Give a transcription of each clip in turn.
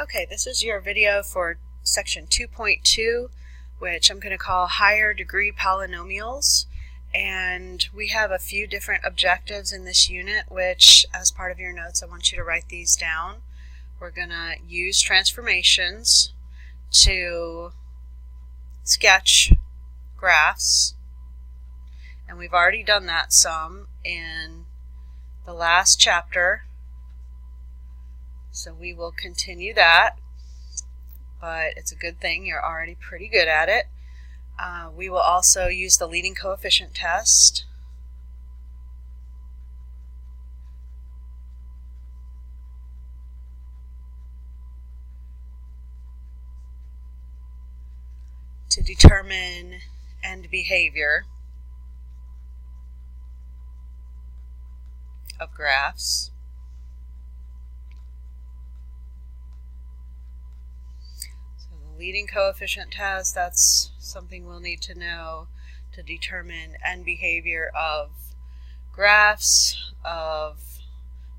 Okay, this is your video for section 2.2, which I'm going to call higher degree polynomials. And we have a few different objectives in this unit, which as part of your notes I want you to write these down. We're going to use transformations to sketch graphs, and we've already done that some in the last chapter. So we will continue that, but it's a good thing you're already pretty good at it. We will also use the leading coefficient test. To determine end behavior of graphs. Leading coefficient test, that's something we'll need to know to determine end behavior of graphs of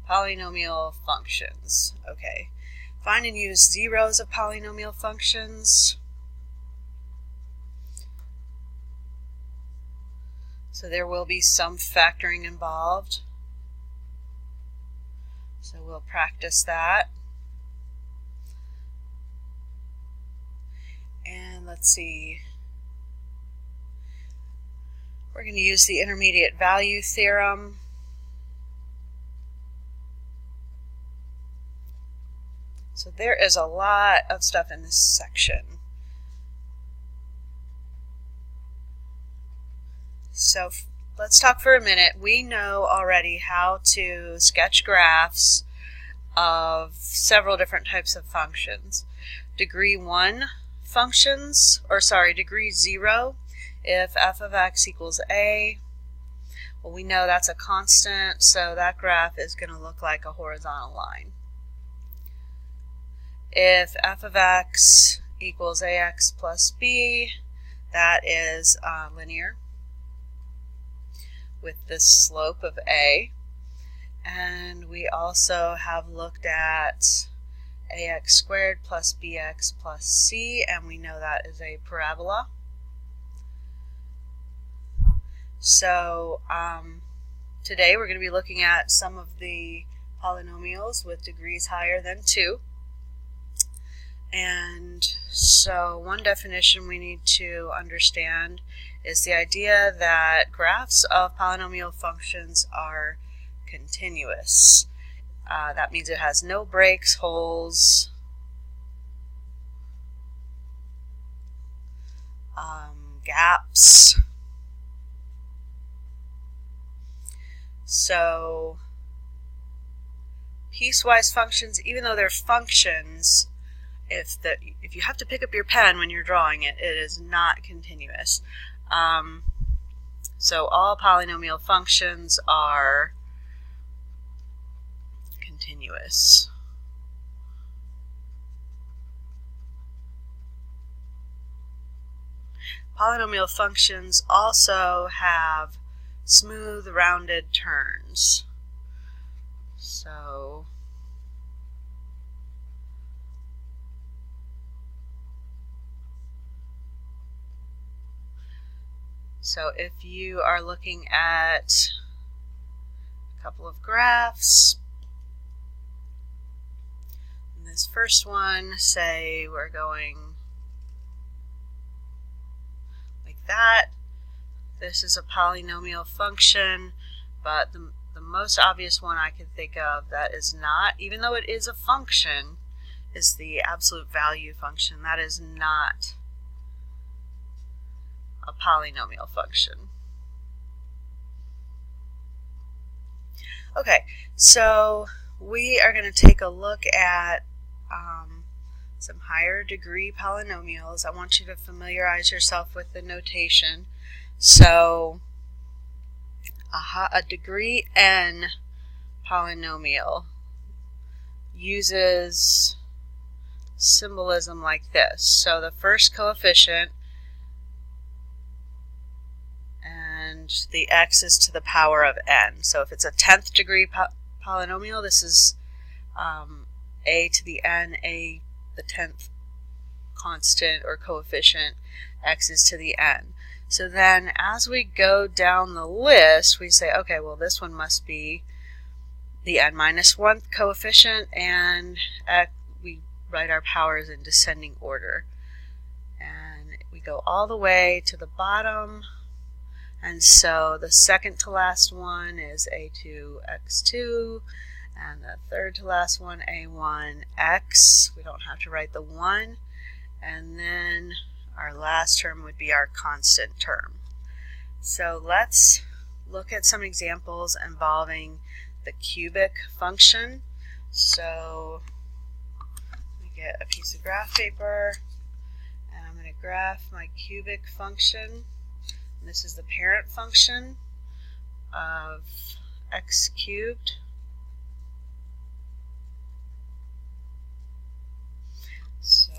polynomial functions. Okay, find and use zeros of polynomial functions. So there will be some factoring involved. So we'll practice that. And let's see, we're going to use the intermediate value theorem. So there is a lot of stuff in this section. So let's talk for a minute. We know already how to sketch graphs of several different types of functions. Degree 1 functions, or sorry, degree 0, if f of x equals a, well, we know that's a constant, so that graph is going to look like a horizontal line. If f of x equals ax plus b, that is linear with this slope of a. And we also have looked at ax squared plus bx plus c, and we know that is a parabola. So today we're going to be looking at some of the polynomials with degrees higher than 2. And so one definition we need to understand is the idea that graphs of polynomial functions are continuous. That means it has no breaks, holes, gaps. So piecewise functions, even though they're functions, if you have to pick up your pen when you're drawing it, it is not continuous. So all polynomial functions are continuous. Polynomial functions also have smooth rounded turns. So if you are looking at a couple of graphs, in this first one, say we're going like that. This is a polynomial function, but the most obvious one I can think of that is not, even though it is a function, is the absolute value function. That is not a polynomial function. Okay, so we are going to take a look at some higher degree polynomials. I want you to familiarize yourself with the notation. So a degree n polynomial uses symbolism like this. So the first coefficient, and the x is to the power of n. So if it's a 10th degree polynomial, this is a to the n, a the 10th constant or coefficient x is to the n. So then as we go down the list, we say, okay, well this one must be the n minus 1th coefficient, and we write our powers in descending order. And we go all the way to the bottom, and so the second to last one is a2 x2, and the third to last one a1 x. We don't have to write the 1. And then our last term would be our constant term. So let's look at some examples involving the cubic function. So we get a piece of graph paper, and I'm going to graph my cubic function. And this is the parent function of x cubed. So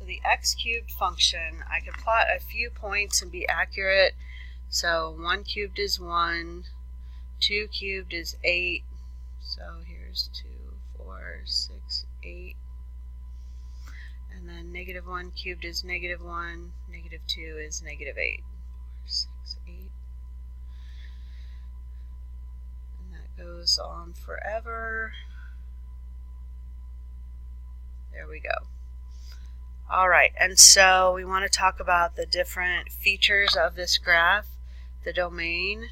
the x cubed function, I could plot a few points and be accurate. So 1 cubed is 1, 2 cubed is 8, so here's 2, 4, 6, 8. And then negative 1 cubed is negative 1, negative 2 is negative 8. 4, 6, 8. And that goes on forever. There we go. Alright, and so we want to talk about the different features of this graph. The domain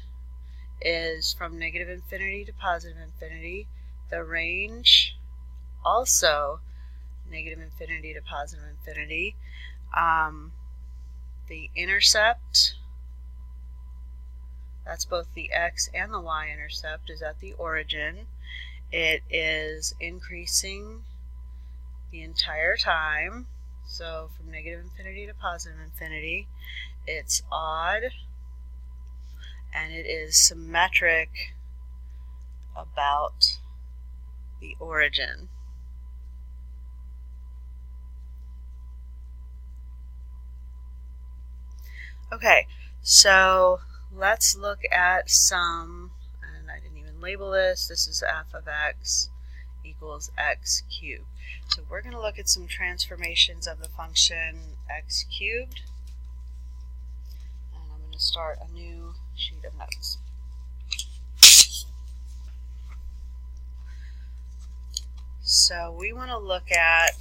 is from negative infinity to positive infinity. The range, also negative infinity to positive infinity. The intercept, that's both the x and the y intercept, is at the origin. It is increasing the entire time. So from negative infinity to positive infinity, it's odd, and it is symmetric about the origin. Okay, so let's look at some, and I didn't even label this. This is f of x equals x cubed. So we're going to look at some transformations of the function x cubed. And I'm going to start a new sheet of notes. So we want to look at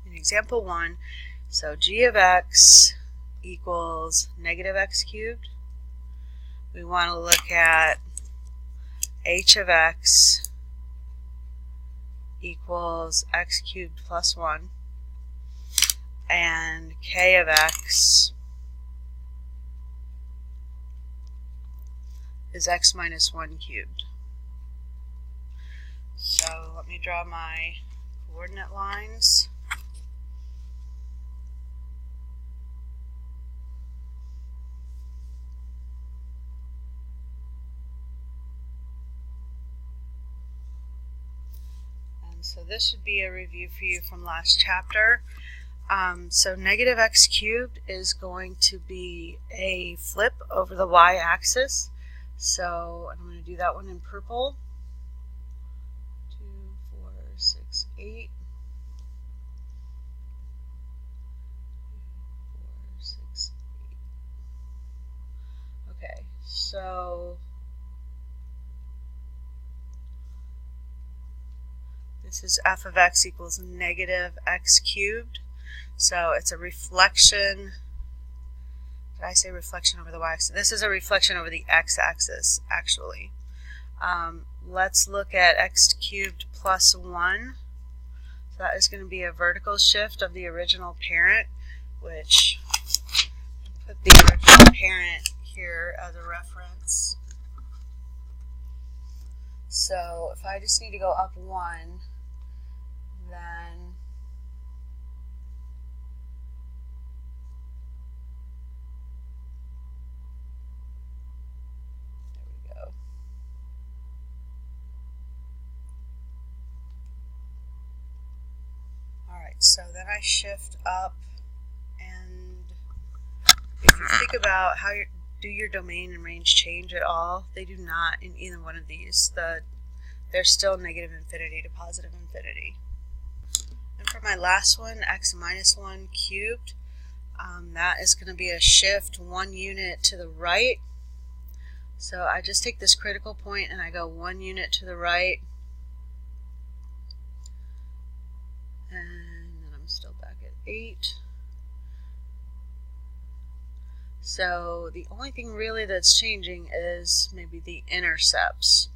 in example 1. So g of x equals negative x cubed. We want to look at h of x equals x cubed plus 1. And k of x is x minus 1 cubed. So let me draw my coordinate lines. So this should be a review for you from last chapter. So negative x cubed is going to be a flip over the y-axis. So I'm going to do that one in purple. 2, 4, 6, 8. 2, 4, 6, 8. Okay, so this is f of x equals negative x cubed. So it's a reflection. Did I say reflection over the y-axis? This is a reflection over the x-axis, actually. Let's look at x cubed plus 1. So that is going to be a vertical shift of the original parent, which put the original parent here as a reference. So if I just need to go up 1, then there we go. Alright, so then I shift up, and if you think about how do your domain and range change at all, they do not in either one of these. They're still negative infinity to positive infinity. And for my last one, x minus 1 cubed, that is going to be a shift 1 unit to the right. So I just take this critical point and I go 1 unit to the right. And then I'm still back at 8. So the only thing really that's changing is maybe the intercepts.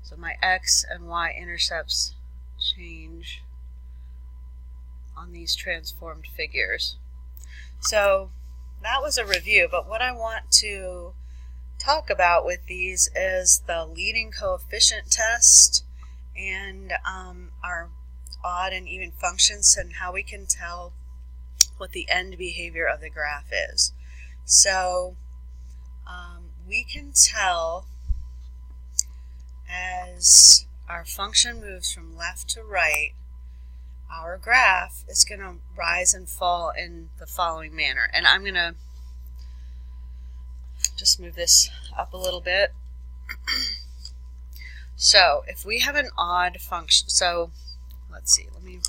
So my x and y intercepts change on these transformed figures. So that was a review, but what I want to talk about with these is the leading coefficient test and our odd and even functions and how we can tell what the end behavior of the graph is. So we can tell as our function moves from left to right, our graph is going to rise and fall in the following manner. And I'm going to just move this up a little bit. So if we have an odd function, so let's see, let me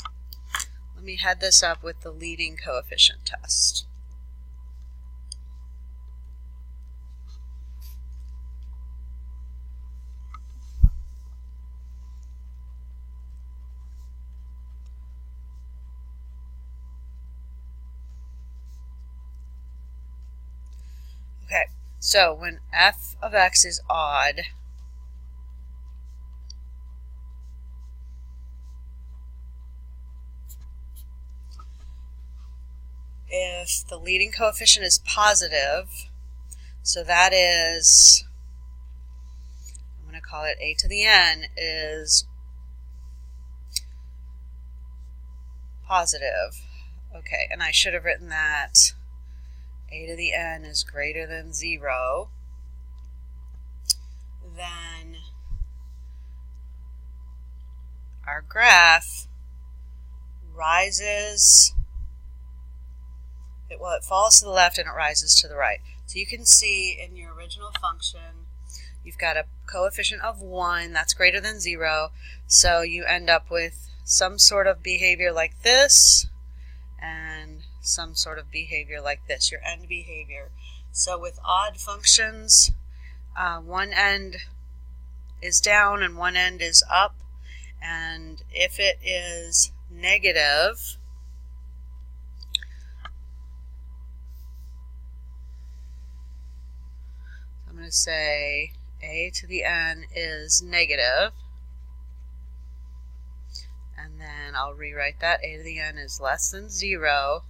head this up with the leading coefficient test. Okay, so when f of x is odd, if the leading coefficient is positive, so that is, I'm going to call it a to the n, is positive. Okay, and I should have written that a to the n is greater than 0, then our graph rises, well, it falls to the left and it rises to the right. So you can see in your original function, you've got a coefficient of 1 that's greater than 0, so you end up with some sort of behavior like this and some sort of behavior like this, your end behavior. So with odd functions, one end is down and one end is up, and if it is negative, I'm going to say a to the n is negative, and then I'll rewrite that a to the n is less than 0.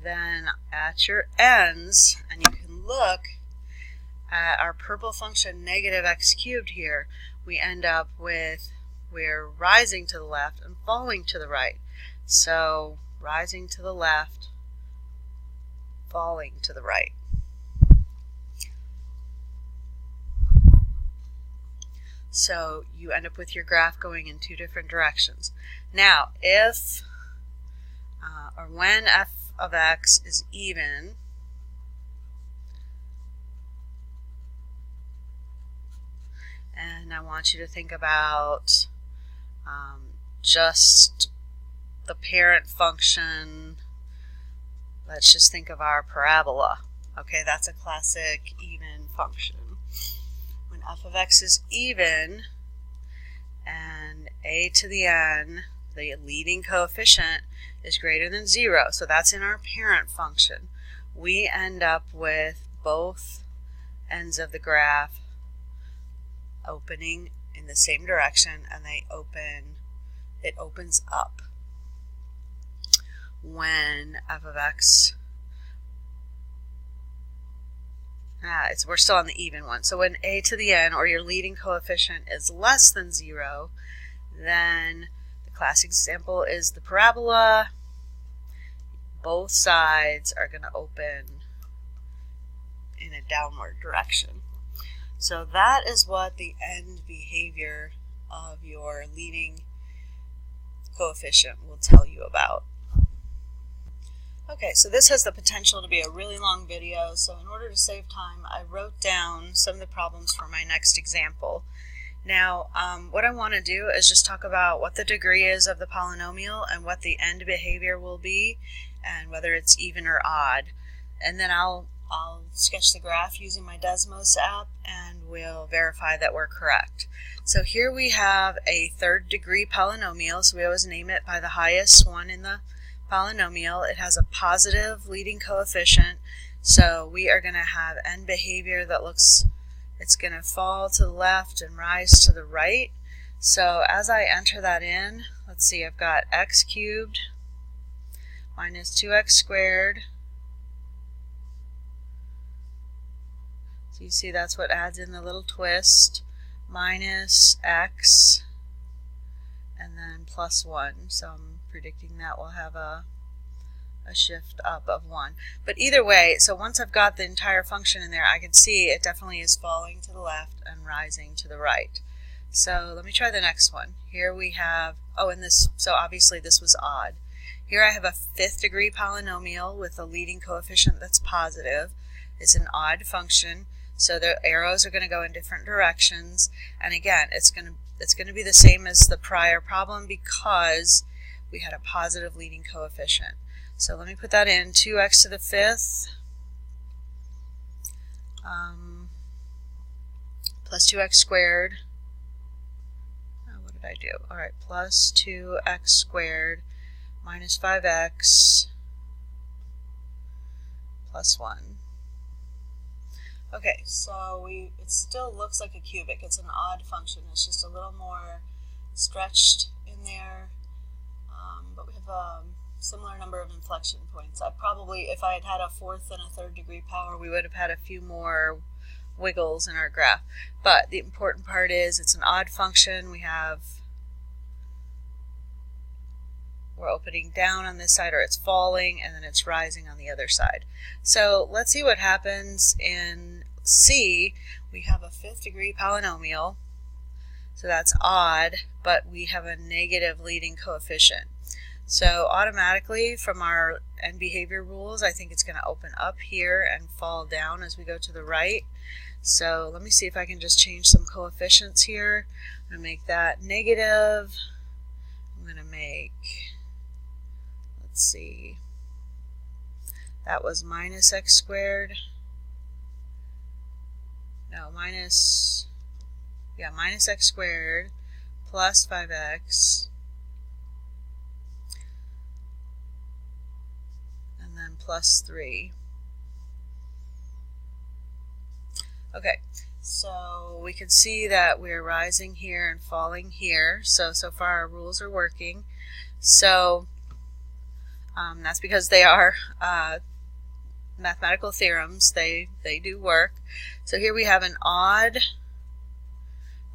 Then at your ends, and you can look at our purple function negative x cubed here, we end up with, we're rising to the left and falling to the right. So rising to the left, falling to the right. So you end up with your graph going in 2 different directions. Now, if, or when f of x is even, and I want you to think about just the parent function. Let's just think of our parabola. Okay, that's a classic even function. When f of x is even and a to the n, the leading coefficient, is greater than 0, so that's in our parent function, we end up with both ends of the graph opening in the same direction, and it opens up when f of x, we're still on the even one. So when a to the n, or your leading coefficient, is less than 0, then the classic example is the parabola. Both sides are going to open in a downward direction. So that is what the end behavior of your leading coefficient will tell you about. Okay, so this has the potential to be a really long video, so in order to save time, I wrote down some of the problems for my next example. Now, what I want to do is just talk about what the degree is of the polynomial and what the end behavior will be, and whether it's even or odd. And then I'll sketch the graph using my Desmos app, and we'll verify that we're correct. So here we have a third degree polynomial, so we always name it by the highest one in the polynomial. It has a positive leading coefficient, so we are going to have end behavior that it's going to fall to the left and rise to the right. So as I enter that in, let's see, I've got x cubed minus 2x squared. So you see that's what adds in the little twist, minus x, and then plus 1. So I'm predicting that we'll have a shift up of 1. But either way, so once I've got the entire function in there, I can see it definitely is falling to the left and rising to the right. So let me try the next one. Here we have, so obviously this was odd. Here I have a fifth degree polynomial with a leading coefficient that's positive. It's an odd function, so the arrows are going to go in different directions. And again, it's going to be the same as the prior problem because we had a positive leading coefficient. So let me put that in, 2x to the fifth plus 2x squared. What did I do? All right, plus 2x squared minus 5x plus 1. Okay, so it still looks like a cubic. It's an odd function. It's just a little more stretched in there, but we have a similar number of inflection points. If I had had a fourth and a third degree power, we would have had a few more wiggles in our graph. But the important part is it's an odd function. We're opening down on this side, or it's falling, and then it's rising on the other side. So let's see what happens in C. We have a fifth degree polynomial, so that's odd, but we have a negative leading coefficient. So automatically from our end behavior rules, I think it's going to open up here and fall down as we go to the right. So let me see if I can just change some coefficients here. I'm going to make that negative. I'm going to make, let's see, that was minus x squared. No, minus x squared plus 5x. And then plus 3. Okay, so we can see that we're rising here and falling here. So far our rules are working. So that's because they are mathematical theorems. They do work. So here we have an odd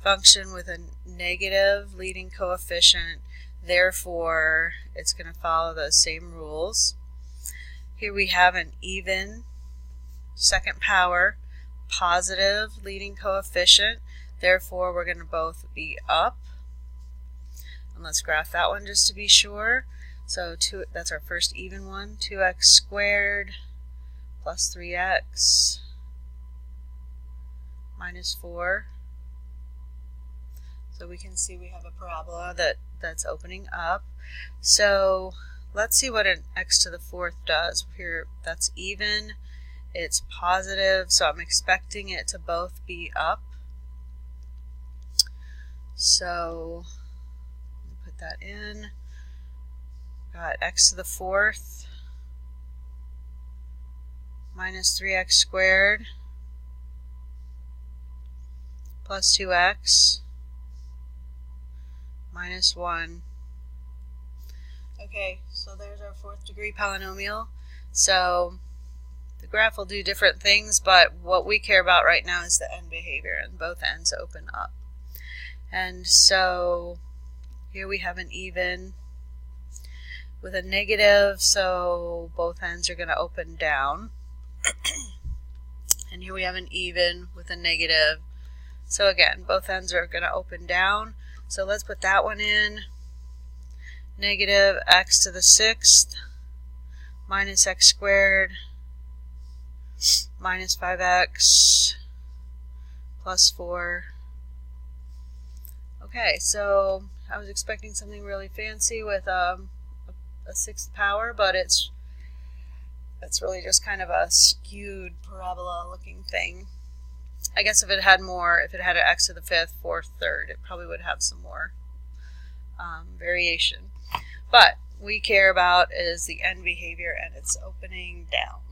function with a negative leading coefficient. Therefore, it's going to follow those same rules. Here we have an even second power, positive leading coefficient. Therefore, we're going to both be up. And let's graph that one just to be sure. So that's our first even one, 2x squared plus 3x minus 4. So we can see we have a parabola that's opening up. So let's see what an x to the fourth does. Here, that's even, it's positive, so I'm expecting it to both be up. So put that in. Got x to the fourth minus 3x squared plus 2x minus 1. Okay, so there's our fourth degree polynomial. So the graph will do different things, but what we care about right now is the end behavior, and both ends open up. And so here we have an even with a negative, so both ends are going to open down. And here we have an even with a negative. So again, both ends are going to open down. So let's put that one in. negative x to the sixth minus x squared minus 5x plus 4. Okay, so I was expecting something really fancy with a sixth power, but it's really just kind of a skewed parabola looking thing. I guess if it had an x to the fifth, fourth, third, it probably would have some more variation. But what we care about is the end behavior, and it's opening down.